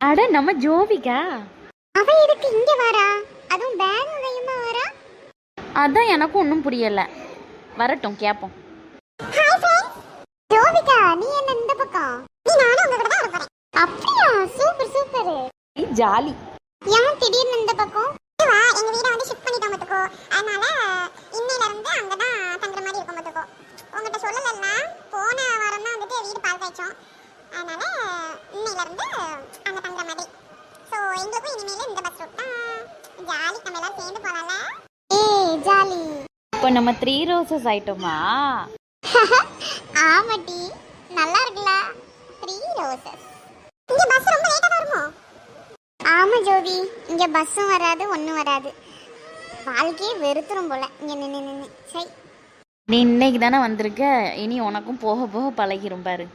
அட நம்ம ஜோவிகா. அவ எதுக்கு இங்க வரா? அதுவும் பேக் கையுமா வரா? அதான் எனக்கும் ஒன்றும் புரியல. வரட்டும் கேட்போம். Hi friends. ஜோவிகா நீ என்ன இந்த பக்கம்? நீ நானும் உங்க கூட தான் வர போறேன். அப்படியா? Super super. ஜாலி. ஏன் திடீர்னு இந்த பக்கம்? வா எங்க வீட வந்து ஷிஃப்ட் பண்ணிட்டோம் மத்துக்கோ. அதனால இன்னையில இருந்து அங்க தான் தங்குற மாதிரி இருக்கும் மத்துக்கோ. உங்ககிட்ட சொல்லலல்ல, போன வாரம் தான் வந்துட்டு வீடு பால் காய்ச்சோம். அதனால இன்னையில இருந்து அங்க தங்குற மாதிரி. சோ எங்களுக்கும் இனிமேல் இந்த பஸ் ரூட் தான். ஜாலி, நம்ம எல்லாரும் சேர்ந்து போலாம்ல. ஏய் ஜாலி. இப்போ நம்ம 3 ரோசஸ் ஆயிட்டோமா? ஆமாடி, நல்லா இருக்குல்ல 3 ரோசஸ். இங்க பஸ் ரொம்ப லேட்டா வருமோ? ஆமா ஜோதி, இங்க பஸ்ஸும் வராது ஒன்றும் வராது. வாழ்க்கையே வெறுத்துரும் போல இங்க நின்று நின்று. சரி, நீ இன்னைக்கு தானே வந்திருக்க, இனி உனக்கும் போக போக பழகிரும் பாரு.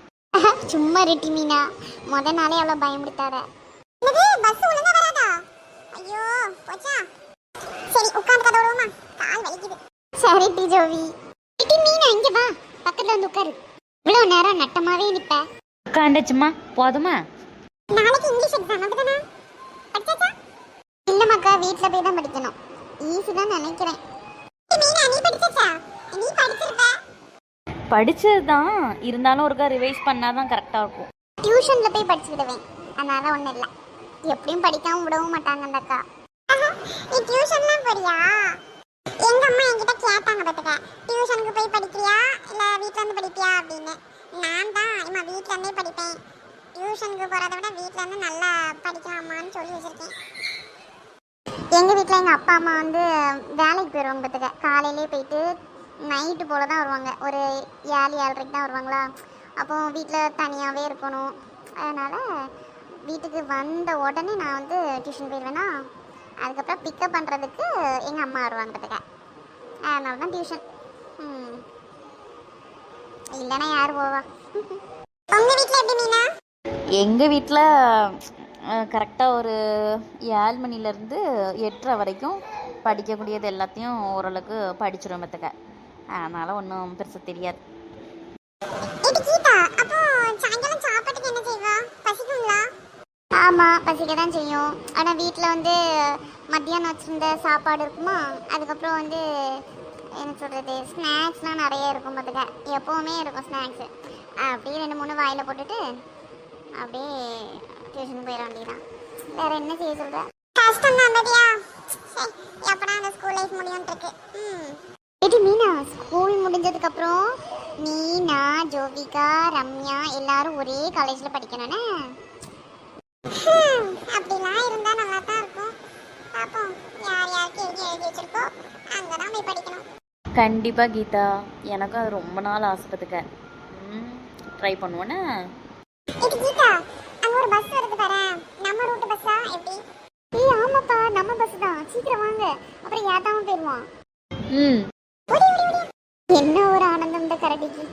சும்மா ரெட்டி மீனா, முத நாளே அவ்வளோ பயமுடுத்தாத. பஸ் ஒழுங்கா வராதா? ஐயோ போச்சா. சரி உட்காந்து கதை விடுவோமா? கால் வலிக்குது. சரி டி ஜோவி. ரெட்டி மீனா இங்க வா, பக்கத்துல வந்து உட்காரு. இவ்வளோ நேரம் நட்டமாவே நிப்ப. உட்காந்துச்சுமா போதுமா? நாளைக்கு இங்கிலீஷ் எக்ஸாம் அப்படிதானே? படிச்சாச்சா? இல்ல மக்கா, வீட்ல போய் தான் படிக்கணும். ஈஸி தான் நினைக்கிறேன். மீனா நீ படிச்சாச்சா? நீ படிச்சிருப்ப. படிச்சது தான், இருந்தாலும் ஒருக்கா ரிவைஸ் பண்ணாதான் கரெக்டாக இருக்கும். டியூஷன்ல போய் படிச்சுக்கிடுவேன், அதனால ஒன்றும் இல்லை. எப்படியும் படிக்காம விடவும் மாட்டாங்க அந்த அக்கா. நீ டியூஷன்லாம் போறியா? எங்க அம்மா என்கிட்ட கேட்டாங்க பார்த்துக்க, டியூஷனுக்கு போய் படிக்கிறியா இல்ல வீட்ல இருந்து படிப்பியா அப்படின்னு. நான் தான் அம்மா வீட்ல இருந்தே படிப்பேன், டியூஷனுக்கு போறதை விட வீட்ல இருந்து நல்லா படிக்கலாமான்னு சொல்லி வச்சிருக்கேன். எங்க வீட்டில் எங்கள் அப்பா அம்மா வந்து வேலைக்கு போயிடுவாங்க பார்த்துக்க. காலையிலே போயிட்டு நைட்டு போல் தான் வருவாங்க. ஒரு 7-7:30 தான் வருவாங்களா. அப்போ வீட்டில் தனியாகவே இருக்கணும். அதனால் வீட்டுக்கு வந்த உடனே நான் வந்து டியூஷன் போயிடுவேன்னா, அதுக்கப்புறம் பிக்கப் பண்ணுறதுக்கு எங்கள் அம்மா வருவாங்க பார்த்துக்க. அதனால தான் டியூஷன். இல்லைன்னா யார் போவா? உங்கள் வீட்டில் எப்படி மீனா? எங்கள் வீட்டில் கரெக்டாக ஒரு 7 மணிலேருந்து 8:30 வரைக்கும் படிக்கக்கூடியது எல்லாத்தையும் ஓரளவுக்கு படிச்சிடும் பார்த்துக்க. அதனால் ஒன்றும் பெருசாக தெரியாது. ஆமாம் பசிக்க தான் செய்யும். ஆனால் வீட்டில் வந்து மத்தியானம் வச்சுருந்த சாப்பாடு இருக்குமா, அதுக்கப்புறம் வந்து என்ன சொல்கிறது, ஸ்நாக்ஸ்லாம் நிறைய இருக்கும் பார்த்துக்க. எப்போவுமே இருக்கும் ஸ்நாக்ஸு. அப்படியே 2-3 வாயில் போட்டுட்டு அப்படியே டியூஷன் போயிட வேண்டியதான். வேற என்ன செய்ய சொல்ற? கஷ்டம் தான் பத்தியா. எப்படா அந்த ஸ்கூல் லைஃப் முடியும்னு இருக்கு. ஏடி மீனா, ஸ்கூல் முடிஞ்சதுக்கு அப்புறம் நீ, நான், ஜோவிகா, ரம்யா எல்லாரும் ஒரே காலேஜ்ல படிக்கணும்னே. அப்படிலாம் இருந்தா நல்லா தான் இருக்கும். பாப்போம், யார் யாருக்கு எழுதி வச்சிருக்கோ அங்கதான் போய் படிக்கணும். கண்டிப்பாக கீதா, எனக்கும் அது ரொம்ப நாள் ஆசைப்பட்டுக்க. ட்ரை பண்ணுவோன்னே. இது கீதா, அங்க ஒரு பஸ் வருது பாரு, நம்ம ரூட் பஸ்ஸா எப்படி? ஏய் ஆமாப்பா, நம்ம பஸ் தான். சீக்கிரம் வாங்க, அப்புறம் ஏத்தாம போயிடுவான். என்ன ஒரு ஆனந்தம் இந்த கரடிக்கு.